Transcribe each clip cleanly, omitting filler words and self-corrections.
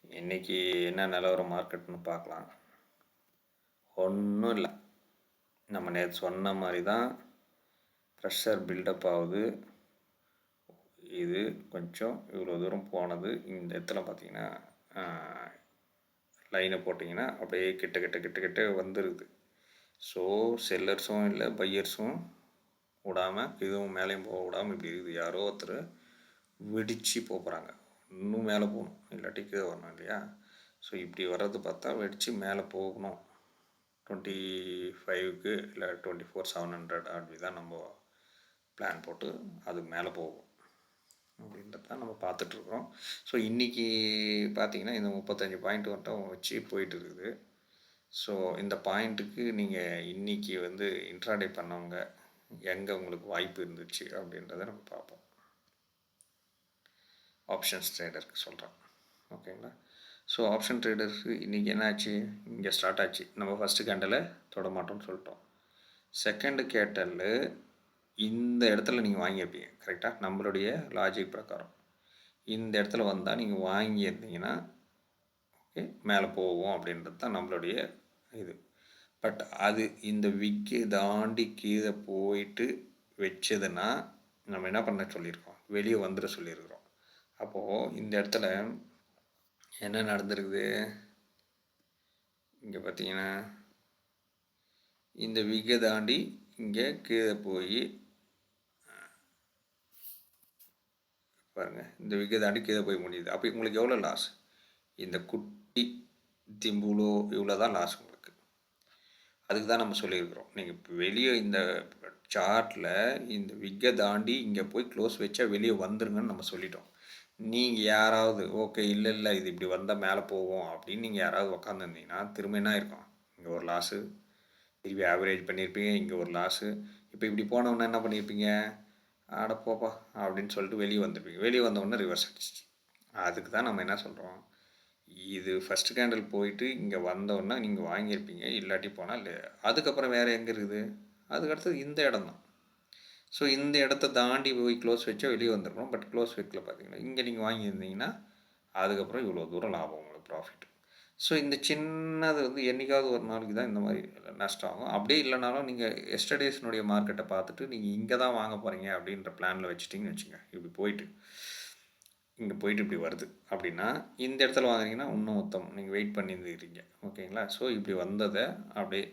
இன்றைக்கி என்ன நிலவரம் மார்க்கெட்னு பார்க்கலாம். ஒன்றும் இல்லை, நம்ம நேற்று சொன்ன மாதிரி தான் ப்ரெஷர் பில்டப் ஆகுது. இது கொஞ்சம் இவ்வளோ தூரம் போனது. இந்த இடத்துல பார்த்தீங்கன்னா லைனை போட்டிங்கன்னா அப்படியே கிட்ட கிட்ட கிட்ட கிட்ட வந்துடுது. ஸோ செல்லர்ஸும் இல்லை, பையர்ஸும் விடாமல், இதுவும் மேலேயும் போக விடாமல் இப்படி இருக்குது. யாரோ ஒருத்தர் வெடித்து போகிறாங்க. இன்னும் மேலே போகணும், இல்லாட்டி கீழே வரணும் இல்லையா? ஸோ இப்படி வர்றது பார்த்தா வெடித்து மேலே போகணும். 25க்கு இல்லை 24,700 அப்படி தான் நம்ம பிளான் போட்டு அதுக்கு மேலே போகும் அப்படின்றது தான் நம்ம பார்த்துட்ருக்குறோம். ஸோ இன்றைக்கி பார்த்திங்கன்னா இந்த 35 பாயிண்ட் மட்டும் வச்சு போயிட்டு இருக்குது. ஸோ இந்த பாயிண்ட்டுக்கு நீங்கள் இன்றைக்கி வந்து இன்ட்ராடே பண்ணவங்க எங்கே உங்களுக்கு வாய்ப்பு இருந்துச்சு அப்படின்றத நம்ம பார்ப்போம். ஆப்ஷன்ஸ் ட்ரேடருக்கு சொல்கிறேன், ஓகேங்களா? ஸோ ஆப்ஷன் ட்ரேடருக்கு இன்றைக்கி என்ன ஆச்சு? இங்கே ஸ்டார்ட் ஆச்சு. நம்ம ஃபஸ்ட்டு கேண்டலை தொட மாட்டோம்னு சொல்லிட்டோம். செகண்டு கேண்டலில் இந்த இடத்துல நீங்கள் வாங்கியிருப்பீங்க, கரெக்டாக? நம்மளுடைய லாஜிக் பிரகாரம் இந்த இடத்துல வந்தால் நீங்கள் வாங்கியிருந்தீங்கன்னா ஓகே மேலே போவோம் அப்படின்றது தான் நம்மளுடைய இது. பட் அது இந்த விக்கை தாண்டி கீழே போயிட்டு வச்சதுன்னா நம்ம என்ன பண்ண சொல்லியிருக்கோம்? வெளியே வந்துட சொல்லியிருக்கிறோம். அப்போது இந்த இடத்துல என்ன நடந்திருக்குது? இங்கே பார்த்தீங்கன்னா இந்த விக்கை தாண்டி இங்கே கீழே போய் பாருங்கள், இந்த விக்கை தாண்டி கீழே போய் முடியுது. அப்போ உங்களுக்கு எவ்வளோ லாஸ்? இந்த குட்டி திம்புளோ இவ்வளோ தான் லாஸ் உங்களுக்கு. அதுக்கு தான் நம்ம சொல்லியிருக்கிறோம், நீங்கள் வெளியே இந்த சார்ட்டில் இந்த விக்கை தாண்டி இங்கே போய் க்ளோஸ் வச்சா வெளியே வந்துருங்கன்னு நம்ம சொல்லிட்டோம். நீங்கள் யாராவது ஓகே இல்லை இது இப்படி வந்தால் மேலே போகும் அப்படின்னு நீங்கள் யாராவது உக்காந்துருந்தீங்கன்னா திரும்ப என்ன இருக்கும்? இங்கே ஒரு லாஸு, திருப்பி ஆவரேஜ் பண்ணியிருப்பீங்க, இங்கே ஒரு லாஸு. இப்போ இப்படி போனவுடனே என்ன பண்ணியிருப்பீங்க? ஆட போப்பா அப்படின்னு சொல்லிட்டு வெளியே வந்துருப்பீங்க. வெளியே வந்தவுடனே ரிவர்ஸ் அடிச்சிச்சு. அதுக்கு தான் நம்ம என்ன சொல்கிறோம், இது ஃபஸ்ட்டு கேண்டில் போயிட்டு இங்கே வந்தோடனே நீங்கள் வாங்கியிருப்பீங்க, இல்லாட்டி போனால் இல்லை. அதுக்கப்புறம் வேறு எங்கே இருக்குது? அதுக்கடுத்தது இந்த இடம் தான். ஸோ இந்த இடத்த தாண்டி போய் க்ளோஸ் வச்சா வெளியே வந்துருக்கணும். பட் க்ளோஸ் வைக்கல. பார்த்தீங்கன்னா இங்கே நீங்கள் வாங்கியிருந்தீங்கன்னா அதுக்கப்புறம் இவ்வளோ தூரம் லாபம் உங்களுக்கு, ப்ராஃபிட். ஸோ இந்த சின்னது வந்து என்றைக்காவது ஒரு நாளைக்கு தான் இந்த மாதிரி நஷ்டம் ஆகும். அப்படியே இல்லைனாலும் நீங்கள் எஸ்டர்டேஸ்னுடைய மார்க்கெட்டை பார்த்துட்டு நீங்கள் இங்கே தான் வாங்க போகிறீங்க அப்படின்ற பிளானில் வச்சுட்டிங்கன்னு வச்சுங்க. இப்படி போயிட்டு இங்கே போயிட்டு இப்படி வருது அப்படின்னா இந்த இடத்துல வாங்குறீங்கன்னா இன்னும் மொத்தம் நீங்கள் வெயிட் பண்ணியிருந்துக்கிறீங்க, ஓகேங்களா? ஸோ இப்படி வந்ததை அப்படியே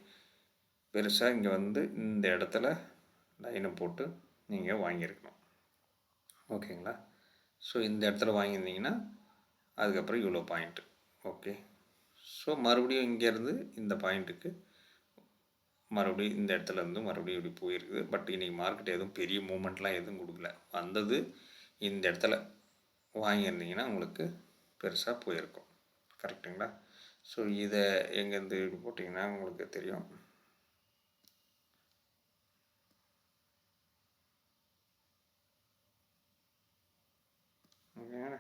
பெருசாக இங்கே வந்து இந்த இடத்துல லைனை போட்டு நீங்கள் வாங்கியிருக்கணும், ஓகேங்களா? ஸோ இந்த இடத்துல வாங்கியிருந்தீங்கன்னா அதுக்கப்புறம் இவ்வளோ பாயிண்ட்டு, ஓகே. ஸோ மறுபடியும் இங்கேருந்து இந்த பாயிண்ட்டுக்கு மறுபடியும் இந்த இடத்துல இருந்து மறுபடியும் இப்படி போயிருக்குது. பட் இன்றைக்கி மார்க்கெட் எதுவும் பெரிய மூமெண்ட்லாம் எதுவும் கொடுக்கல. வந்தது இந்த இடத்துல வாங்கியிருந்தீங்கன்னா உங்களுக்கு பெருசாக போயிருக்கும், கரெக்டுங்களா? ஸோ இதை எங்கேருந்து போட்டிங்கன்னா உங்களுக்கு தெரியும். ஓகேங்களா?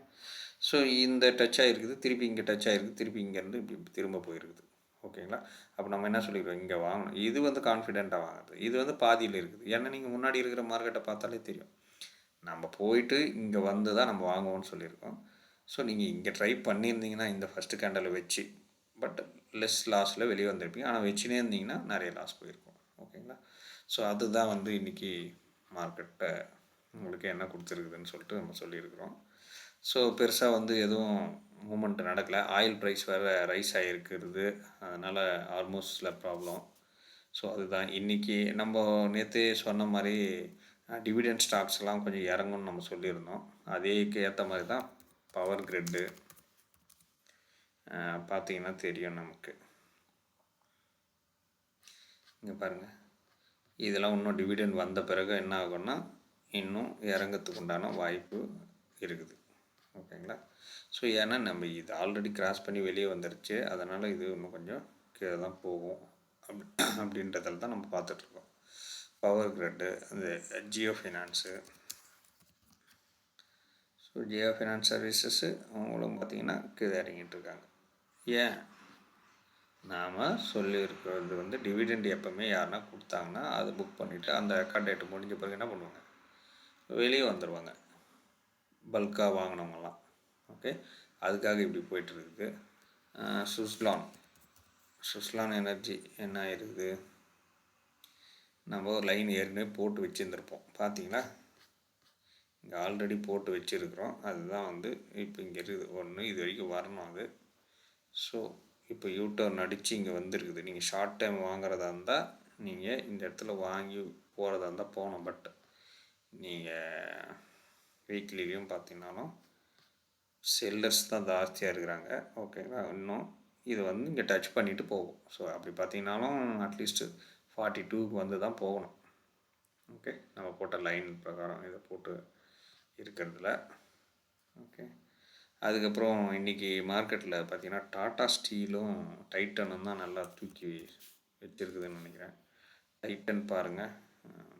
ஸோ இந்த டச் ஆகிருக்குது, திருப்பி இங்கே டச் ஆகிருக்குது, திருப்பி இங்கேருந்து இப்படி திரும்ப போயிருக்குது, ஓகேங்களா? அப்போ நம்ம என்ன சொல்லிடுறோம், இங்கே வாங்கணும். இது வந்து கான்ஃபிடெண்ட்டாக வாங்குறது, இது வந்து பாதியில் இருக்குது. ஏன்னா நீங்கள் முன்னாடி இருக்கிற மார்க்கெட்டை பார்த்தாலே தெரியும். நம்ம போயிட்டு இங்கே வந்து தான் நம்ம வாங்குவோம்னு சொல்லியிருக்கோம். ஸோ நீங்கள் இங்கே ட்ரை பண்ணியிருந்தீங்கன்னா இந்த ஃபஸ்ட்டு கேண்டலில் வச்சு பட் லெஸ் லாஸில் வெளியே வந்திருப்பீங்க. ஆனால் வச்சுனே இருந்தீங்கன்னா நிறைய லாஸ் போயிருக்கும், ஓகேங்களா? ஸோ அதுதான் வந்து இன்றைக்கி மார்க்கெட்டை உங்களுக்கு என்ன கொடுத்துருக்குதுன்னு சொல்லிட்டு நம்ம சொல்லியிருக்கிறோம். ஸோ பெருசாக வந்து எதுவும் மூமெண்ட் நடக்கலை. ஆயில் ப்ரைஸ் வேறு ரைஸ் ஆகிருக்கிறது, அதனால் ஆல்மோஸ்டில் ப்ராப்ளம். ஸோ அதுதான் இன்றைக்கி நம்ம நேற்றே சொன்ன மாதிரி டிவிடெண்ட் ஸ்டாக்ஸ்லாம் கொஞ்சம் இறங்கும்னு நம்ம சொல்லியிருந்தோம். அதேக்கு ஏற்ற மாதிரி தான் பவர் கிரிட்டு பார்த்திங்கன்னா தெரியும் நமக்கு. இங்கே பாருங்கள், இதெல்லாம் இன்னும் டிவிடெண்ட் வந்த பிறகு என்ன ஆகும்னா இன்னும் இறங்கிறதுக்கு உண்டான வாய்ப்பு இருக்குது, ஓகேங்களா? ஸோ ஏன்னா நம்ம இது ஆல்ரெடி கிராஸ் பண்ணி வெளியே வந்துருச்சு, அதனால் இது இன்னும் கொஞ்சம் கீழே தான் போகும் அப்படின்றதில் தான் நம்ம பார்த்துட்ருக்கோம். பவர் கிரிட்டு, அந்த Jio finance. So Jio finance services அவங்களும் பார்த்திங்கன்னா கீழே இறங்கிட்டு இருக்காங்க. ஏன் நாம் சொல்லியிருக்கிறது வந்து டிவிடெண்ட் எப்போவுமே யாருன்னா கொடுத்தாங்கன்னா அதை புக் பண்ணிவிட்டு அந்த ரெக்கார்ட் டேட்டு முடிஞ்ச பிறகு என்ன பண்ணுவாங்க, வெளியே வந்துடுவாங்க பல்காக வாங்கினவங்கலாம், ஓகே. அதுக்காக இப்படி போயிட்டுருக்குது. சுஸ்லான் எனர்ஜி என்ன ஆயிருக்குது, நம்ம ஒரு லைன் ஏற்கனவே போட்டு வச்சுருந்துருப்போம் பார்த்தீங்களா, இங்கே ஆல்ரெடி போட்டு வச்சுருக்குறோம். அதுதான் வந்து இப்போ இங்கே இருக்குது ஒன்று, இது வரைக்கும் வரணும் அது. ஸோ இப்போ யூட்டர்ன் அடித்து இங்கே வந்துருக்குது. நீங்கள் ஷார்ட் டைம் வாங்குறதா இருந்தால் நீங்கள் இந்த இடத்துல வாங்கி போகிறதா இருந்தால் போகணும். பட் நீங்கள் வீக்லிலையும் பார்த்தீங்கன்னாலும் செல்லர்ஸ் தான் ஜாஸ்தியாக இருக்கிறாங்க. ஓகேங்களா, இன்னும் இது வந்து இங்கே டச் பண்ணிவிட்டு போகும். ஸோ அப்படி பார்த்தீங்கன்னாலும் அட்லீஸ்ட்டு 42க்கு வந்து தான் போகணும். ஓகே, நம்ம போட்ட லைன் பிரகாரம் இதை போட்டு இருக்கிறதுல. ஓகே, அதுக்கப்புறம் இன்றைக்கி மார்க்கெட்டில் பார்த்திங்கன்னா டாட்டா ஸ்டீலும் டைட்டனும் தான் நல்லா தூக்கி வச்சுருக்குதுன்னு நினைக்கிறேன். டைட்டன் பாருங்கள்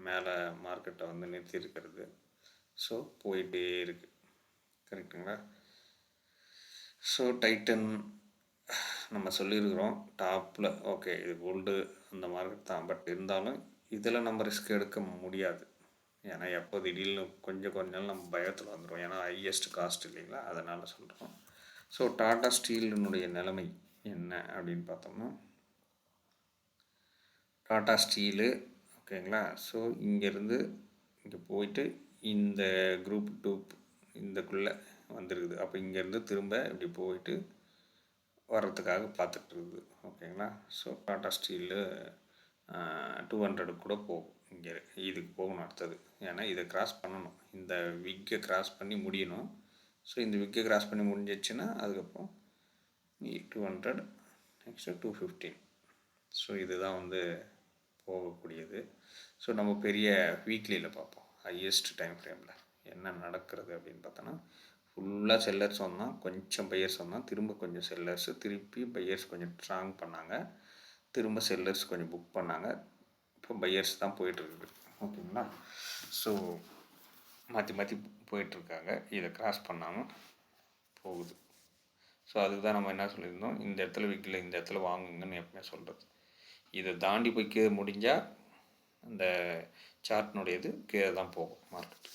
மேலே மார்க்கெட்டை வந்து நிறுத்தியிருக்கிறது. ஸோ போயிட்டே இருக்குது. கரெக்டுங்களா? ஸோ டைட்டன் நம்ம சொல்லியிருக்கிறோம் டாப்பில். ஓகே, இது கோல்டு அந்த மார்க்கெட் தான். பட் இருந்தாலும் இதில் நம்ம ரிஸ்க் எடுக்க முடியாது. ஏன்னா எப்போ திடீர்னு கொஞ்சம் கொஞ்சம் நம்ம பயத்தில் வந்துடும். ஏன்னா ஹையஸ்ட் காஸ்ட் இல்லைங்களா, அதனால் சொல்கிறோம். ஸோ டாட்டா ஸ்டீலினுடைய நிலைமை என்ன அப்படின்னு பார்த்தோம்னா, டாட்டா ஸ்டீலு ஓகேங்களா. ஸோ இங்கேருந்து இங்கே போயிட்டு இந்த குரூப் 2 இந்தக்குள்ளே வந்துருக்குது. அப்போ இங்கேருந்து திரும்ப இப்படி போயிட்டு வர்றதுக்காக பார்த்துட்ருக்குது. ஓகேங்களா. ஸோ டாட்டா ஸ்டீலு 200 கூட போகும். இங்கே இதுக்கு போகணும் அடுத்தது. ஏன்னா இதை கிராஸ் பண்ணணும், இந்த விக்கை கிராஸ் பண்ணி முடியணும். ஸோ இந்த விக்கை கிராஸ் பண்ணி முடிஞ்சிச்சுன்னா அதுக்கப்புறம் 200 நெக்ஸ்ட்டு 215. ஸோ இதுதான் வந்து போகக்கூடியது. ஸோ நம்ம பெரிய வீக்லியில் பார்ப்போம். ஹையஸ்ட் டைம் ஃப்ரேமில் என்ன நடக்கிறது அப்படின்னு பார்த்தோன்னா, ஃபுல்லாக செல்லர்ஸ் வந்தால் கொஞ்சம் பையர்ஸ் வந்தால் திரும்ப கொஞ்சம் செல்லர்ஸு, திருப்பி பையர்ஸ் கொஞ்சம் ஸ்ட்ராங் பண்ணாங்க, திரும்ப செல்லர்ஸ் கொஞ்சம் புக் பண்ணாங்க. இப்போ பையர்ஸ் தான் போயிட்டுருக்குது. ஓகேங்களா. ஸோ மாற்றி மாற்றி போயிட்டுருக்காங்க. இதை கிராஸ் பண்ணாமல் போகுது. ஸோ அதுக்கு தான் நம்ம என்ன சொல்லியிருந்தோம், இந்த இடத்துல விற்கல, இந்த இடத்துல வாங்குங்கன்னு எப்பவுமே சொல்கிறது. இதை தாண்டி போய் கீழே முடிஞ்சால் அந்த சார்ட்னுடையது கீழே தான் போகும் மார்க்கெட்.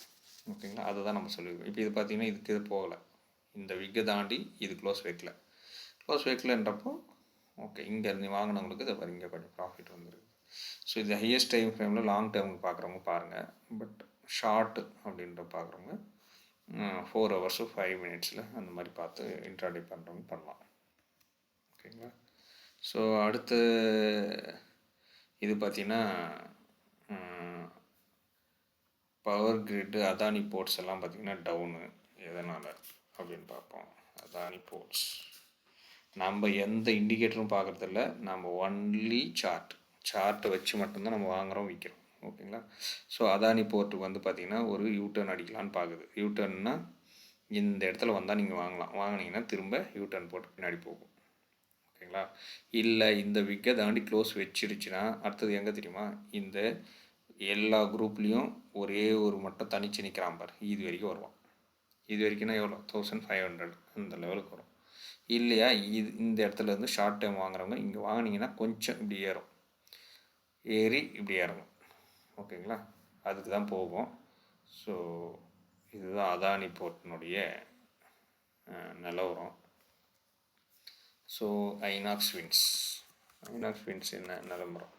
ஓகேங்களா, அதை தான் நம்ம சொல்லியிருக்கோம். இப்போ இது பார்த்திங்கன்னா இது கீழே போகலை, இந்த விக்கை தாண்டி இது க்ளோஸ் வைக்கலன்றப்போ ஓகே, இங்கேருந்து வாங்கினவங்களுக்கு இதை இங்கே கொஞ்சம் ப்ராஃபிட் வந்துருக்கு. ஸோ இது ஹையஸ்ட் டைம் ஃப்ரேமில் லாங் டேர்முக்கு பார்க்குறவங்க பாருங்கள். பட் ஷார்ட்டு அப்படின்ற பார்க்குறவங்க 4 ஹவர்ஸு 5 மினிட்ஸில் அந்த மாதிரி பார்த்து இன்ட்ராடே பண்ணுறவங்க பண்ணலாம். ஓகேங்களா. ஸோ அடுத்து இது பார்த்திங்கன்னா பவர் கிரிட்டு அதானி போர்ட்ஸ் எல்லாம் பார்த்திங்கன்னா டவுனு. எதனால் அப்படின்னு பார்ப்போம். அதானி போர்ட்ஸ் நம்ம எந்த இண்டிகேட்டரும் பார்க்குறதில்ல, நம்ம ஒன்லி சார்ட்டை வச்சு மட்டும்தான் நம்ம வாங்குகிறோம் விற்கிறோம். ஓகேங்களா. ஸோ அதானி போர்ட்டுக்கு வந்து பார்த்திங்கன்னா ஒரு யூட்டர்ன் அடிக்கலான்னு பார்க்குது. யூட்டர்ன்னா இந்த இடத்துல வந்தால் நீங்கள் வாங்கினீங்கன்னா திரும்ப யூட்டர்ன் போட்டு பின்னாடி போகும். ஓகேங்களா. இல்லை இந்த விக்கை தாண்டி க்ளோஸ் வச்சிருச்சுன்னா அடுத்தது எங்கே தெரியுமா, இந்த எல்லா குரூப்லேயும் ஒரே ஒரு மட்டும் தனிச்சு நிற்கிறான் பார், இது வரைக்கும் வருவான். இது வரைக்கும்னா எவ்வளோ, 1500 அந்த லெவலுக்கு வரும். இல்லையா, இது இந்த இடத்துல இருந்து ஷார்ட் டைம் வாங்குறவங்க இங்கே வாங்கினீங்கன்னா கொஞ்சம் இப்படி ஏறி இப்படி இறங்கும். ஓகேங்களா, அதுக்கு தான் போகும். ஸோ இதுதான் அதானி போர்ட்டினுடைய நிலவரம். ஸோ ஐநாக்ஸ் வின்ஸ் என்ன நிலவரம்,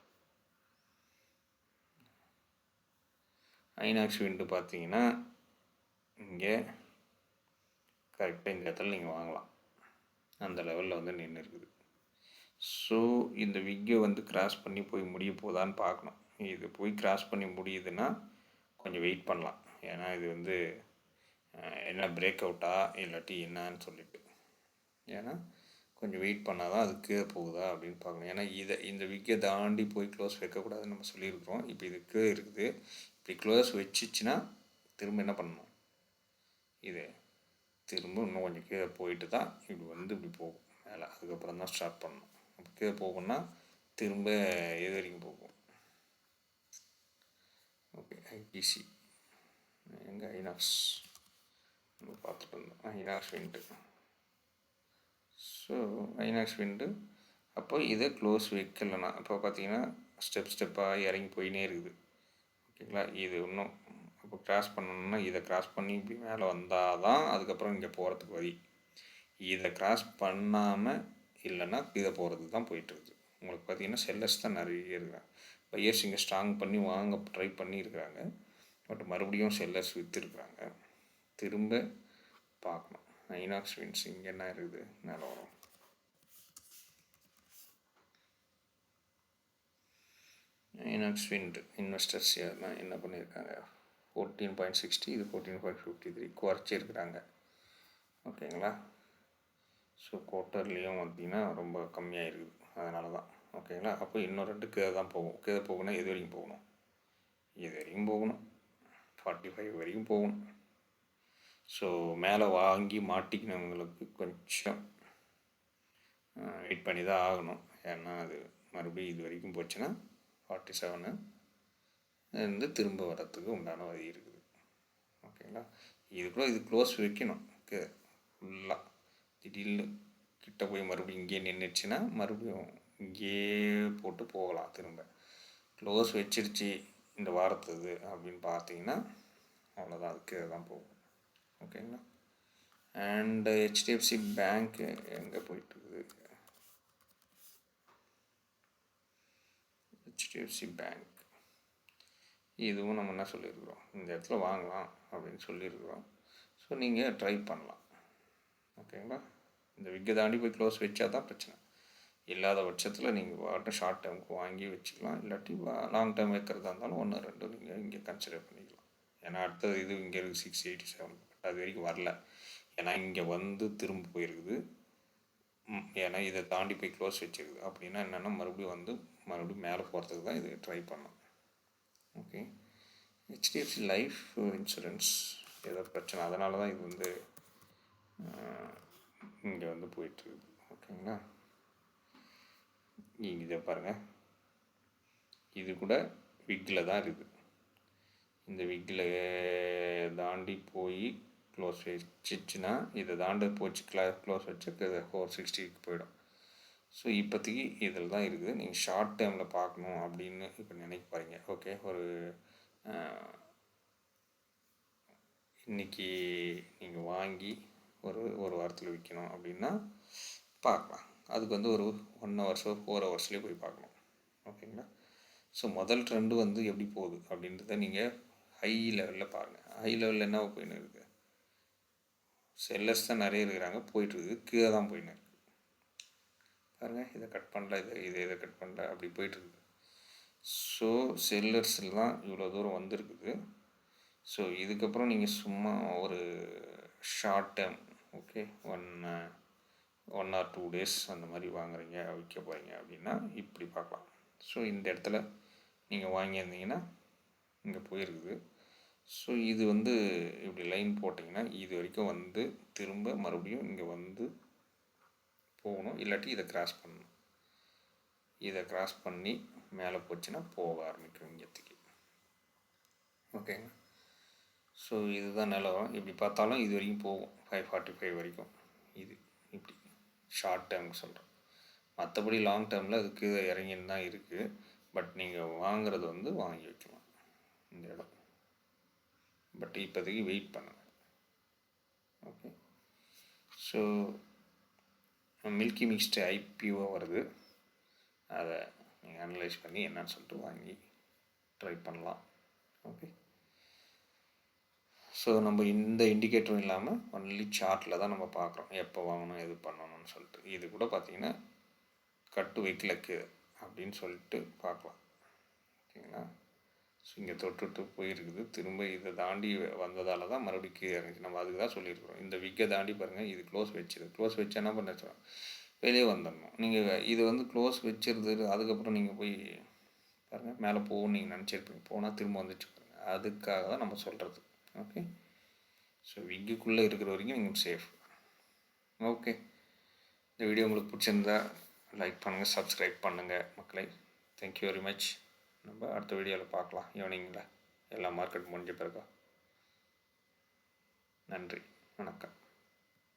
ஐநாக்ஸ் விண்டு பார்த்தீங்கன்னா இங்கே கரெக்டாக இந்த இடத்துல நீங்கள் வாங்கலாம், அந்த லெவலில் வந்து நின்று இருக்குது. ஸோ இந்த விக்கை வந்து கிராஸ் பண்ணி போய் முடிய போதான்னு பார்க்கணும். இது போய் கிராஸ் பண்ணி முடியுதுன்னா கொஞ்சம் வெயிட் பண்ணலாம். ஏன்னா இது வந்து என்ன பிரேக் அவுட்டா இல்லாட்டி என்னன்னு சொல்லிட்டு, ஏன்னா கொஞ்சம் வெயிட் பண்ணால் தான் அது கீழே போகுதா அப்படின்னு பார்க்கணும். ஏன்னா இந்த விக்கை தாண்டி போய் க்ளோஸ் வைக்கக்கூடாதுன்னு நம்ம சொல்லியிருக்கிறோம். இப்போ இது கீழே இருக்குது, இப்படி க்ளோஸ் வச்சிச்சுன்னா திரும்ப என்ன பண்ணணும், இது திரும்ப இன்னும் கொஞ்சம் கீழே போயிட்டு தான் இப்படி வந்து இப்படி போகும் மேலே, அதுக்கப்புறம் தான் ஸ்டார்ட் பண்ணணும். அப்போ கீழே போகும்னா திரும்ப எது வரைக்கும் போகும். ஓகே, ஐடிசி எங்கே, ஐநாக்ஸ் நம்ம பார்த்துட்டு இருந்தோம், ஐநாக்ஸ் விண்டு. ஸோ ஐநாக்ஸ் விண்டு அப்போ இதை க்ளோஸ் வைக்கலைன்னா இப்போ பார்த்தீங்கன்னா ஸ்டெப்பாக இறங்கி போயினே இருக்குது. ஓகேங்களா, இது இன்னும் அப்போ கிராஸ் பண்ணணும்னா இதை கிராஸ் பண்ணி இப்படி மேலே வந்தால் தான் அதுக்கப்புறம் இங்கே போகிறதுக்கு வழி. இதை கிராஸ் பண்ணாமல் இல்லைன்னா இதை போகிறது தான் போயிட்டுருக்குது. உங்களுக்கு பார்த்திங்கன்னா செல்லர்ஸ் தான் நிறைய இருக்காங்க. பையர்ஸ் இங்கே ஸ்ட்ராங் பண்ணி வாங்க ட்ரை பண்ணியிருக்கிறாங்க. பட் மறுபடியும் செல்லர்ஸ் விற்றுருக்குறாங்க. திரும்ப பார்க்கணும். ஐநாக்ஸ் வின்ஸ் இங்கே என்ன இருக்குது நிலவரம். ஐநாக்ஸ் விண்ட் இன்வெஸ்டர்ஸ் என்ன பண்ணியிருக்காங்க, 14.60, இது 14.53 குறைச்சிருக்கிறாங்க. ஓகேங்களா. ஸோ குவார்ட்டர்லேயும் பார்த்திங்கன்னா ரொம்ப கம்மியாக இருக்குது. அதனால தான். ஓகேங்களா. அப்போ இன்னும் 2 கீழே தான் போகும். கீழே போகணும்னா எது வரைக்கும் போகணும், இது வரைக்கும் போகணும், 45 வரைக்கும் போகணும். ஸோ மேலே வாங்கி மாட்டிக்கினவங்களுக்கு கொஞ்சம் வெயிட் பண்ணி தான் ஆகணும். ஏன்னா அது மறுபடியும் இது வரைக்கும் போச்சுன்னா 47 இருந்து திரும்ப வரத்துக்கு உண்டான வழி இருக்குது. ஓகேங்களா. இது க்ளோஸ் வைக்கணும் ஃபுல்லாக. திடீர்னு கிட்ட போய் மறுபடியும் இங்கேயே நின்றுச்சுன்னா மறுபடியும் இங்கேயே போட்டு போகலாம். திரும்ப க்ளோஸ் வச்சிருச்சு இந்த வாரத்துது அப்படின்னு பார்த்தீங்கன்னா அவ்வளோதான், அதுக்கு தான் போகும். ஓகேங்களா. அண்டு ஹெச்டிஎஃப்சி பேங்க்கு எங்கே போயிட்டுருக்குது, ஹெச்டிஎஃப்சி பேங்க் இதுவும் நம்ம என்ன சொல்லியிருக்கிறோம், இந்த இடத்துல வாங்கலாம் அப்படின்னு சொல்லியிருக்கிறோம். ஸோ நீங்கள் ட்ரை பண்ணலாம். ஓகேங்களா. இந்த விக்கை தாண்டி போய் க்ளோஸ் வச்சா தான் பிரச்சனை. இல்லாத பட்சத்தில் நீங்கள் வாட்டும் ஷார்ட் டேர்முக்கு வாங்கி வச்சுக்கலாம். இல்லாட்டி லாங் டேர்ம் வைக்கிறதா இருந்தாலும் 1-2 நீங்கள் இங்கே கன்சிடர் பண்ணிக்கலாம். ஏன்னா அடுத்தது இது இங்கே இருக்குது 687, அது வரைக்கும் வரல. ஏன்னா இங்கே வந்து திரும்ப போயிருக்குது. ஏன்னா இதை தாண்டி போய் க்ளோஸ் வச்சுருக்குது. அப்படின்னா என்னென்னா மறுபடியும் மேலே போகிறதுக்கு தான் இது ட்ரை பண்ணோம். ஓகே. ஹெச்டிஎஃப்சி லைஃப் இன்சூரன்ஸ் ஏதோ பிரச்சனை, அதனால தான் இது வந்து இங்கே வந்து போயிட்டுருக்குது. ஓகேங்களா. இதை பாருங்கள், இது கூட விக்கில் தான் இருக்குது. இந்த விக்கில் தாண்டி போய் க்ளோஸ் வச்சிச்சுன்னா இதை தாண்டி போச்சு க்ளோஸ் வச்சு 460க்கு போயிடும். ஸோ இப்போதைக்கு இதில் தான் இருக்குது. நீங்கள் ஷார்ட் டைமில் பார்க்கணும் அப்படின்னு இப்போ நினைக்க பாருங்க. ஓகே. இன்றைக்கி நீங்கள் வாங்கி ஒரு வாரத்தில் விற்கணும் அப்படின்னா பார்க்கலாம். அதுக்கு வந்து ஒரு 1 hours 4 ஹவர்ஸ்லேயே போய் பார்க்கணும். ஓகேங்களா. ஸோ முதல் ட்ரெண்டு வந்து எப்படி போகுது அப்படின்றத நீங்கள் ஹை லெவலில் பாருங்கள். ஹை லெவலில் என்ன போயின்னு இருக்குது, செல்லர்ஸ் தான் நிறைய இருக்கிறாங்க, போயிட்டுருக்குது. கீழே தான் போயின்னு இருக்குது பாருங்கள். இதை கட் பண்ணல, இதை கட் பண்ணல, அப்படி போயிட்டுருக்குது. ஸோ செல்லர்ஸில் தான் இவ்வளோ தூரம் வந்திருக்குது. ஸோ இதுக்கப்புறம் நீங்கள் சும்மா ஒரு short time, okay, 1 or 2 days அந்த மாதிரி வாங்குறீங்க, விற்க போகிறீங்க அப்படின்னா இப்படி பார்க்கலாம். ஸோ இந்த இடத்துல நீங்கள் வாங்கியிருந்தீங்கன்னா இங்கே போயிருக்குது. ஸோ இது வந்து இப்படி லைன் போட்டிங்கன்னா இது வரைக்கும் வந்து திரும்ப மறுபடியும் இங்கே வந்து போகணும். இல்லாட்டி இதை கிராஸ் பண்ணணும். இதை கிராஸ் பண்ணி மேலே போச்சுன்னா போக ஆரம்பிக்கும் இங்கத்துக்கு. ஓகேங்க. ஸோ இதுதான் நிலவரம். இப்படி பார்த்தாலும் இது வரைக்கும் போகும் 545 வரைக்கும். இது இப்படி ஷார்ட் டேர்முக்கு சொல்கிறேன். மற்றபடி லாங் டேர்மில் அதுக்கு இறங்கின்னு தான் இருக்குது. பட் நீங்கள் வாங்கிறது வந்து வாங்கி வைக்கலாம் இந்த இடம். பட் இப்போதைக்கு வெயிட் பண்ணுங்கள். Okay. So milky mixed IPO வருது, அதை நீங்கள் அனலைஸ் பண்ணி என்னன்னு சொல்லிட்டு வாங்கி ட்ரை பண்ணலாம். ஓகே. ஸோ நம்ம இந்த இண்டிகேட்டரும் இல்லாமல் ஒன்லி சார்ட்டில் தான் நம்ம பார்க்குறோம் எப்போ வாங்கணும் எது பண்ணணும்னு சொல்லிட்டு. இது கூட பார்த்திங்கன்னா கட்டு வைக்கலக்கு அப்படின்னு சொல்லிட்டு பார்க்கலாம். ஓகேங்களா. ஸோ இங்கே தொட்டுட்டு போயிருக்குது. திரும்ப இதை தாண்டி வந்ததால் தான் மறுபடியும் கீழே இறங்கி நம்ம அதுக்கு தான் சொல்லியிருக்கிறோம். இந்த விக்கை தாண்டி பாருங்கள், இது க்ளோஸ் வச்சு என்ன பண்ண வெளியே வந்துடணும். நீங்கள் இது வந்து க்ளோஸ் வச்சிருது, அதுக்கப்புறம் நீங்கள் போய் பாருங்கள் மேலே போகணும்னு நீங்கள் நினச்சிருப்பீங்க, போனால் திரும்ப வந்துச்சு பாருங்கள். அதுக்காக தான் நம்ம சொல்கிறது. ஓகே. ஸோ விக்குள்ளே இருக்கிற வரைக்கும் நீங்கள் சேஃப். ஓகே. இந்த வீடியோ உங்களுக்கு பிடிச்சிருந்தா லைக் பண்ணுங்கள், சப்ஸ்கிரைப் பண்ணுங்கள் மக்களை. Thank you very much. நம்ம அடுத்த வீடியோவில் பார்க்கலாம் ஈவினிங்கில், எல்லா மார்க்கெட் முடிஞ்ச பிறகு. நன்றி, வணக்கம்.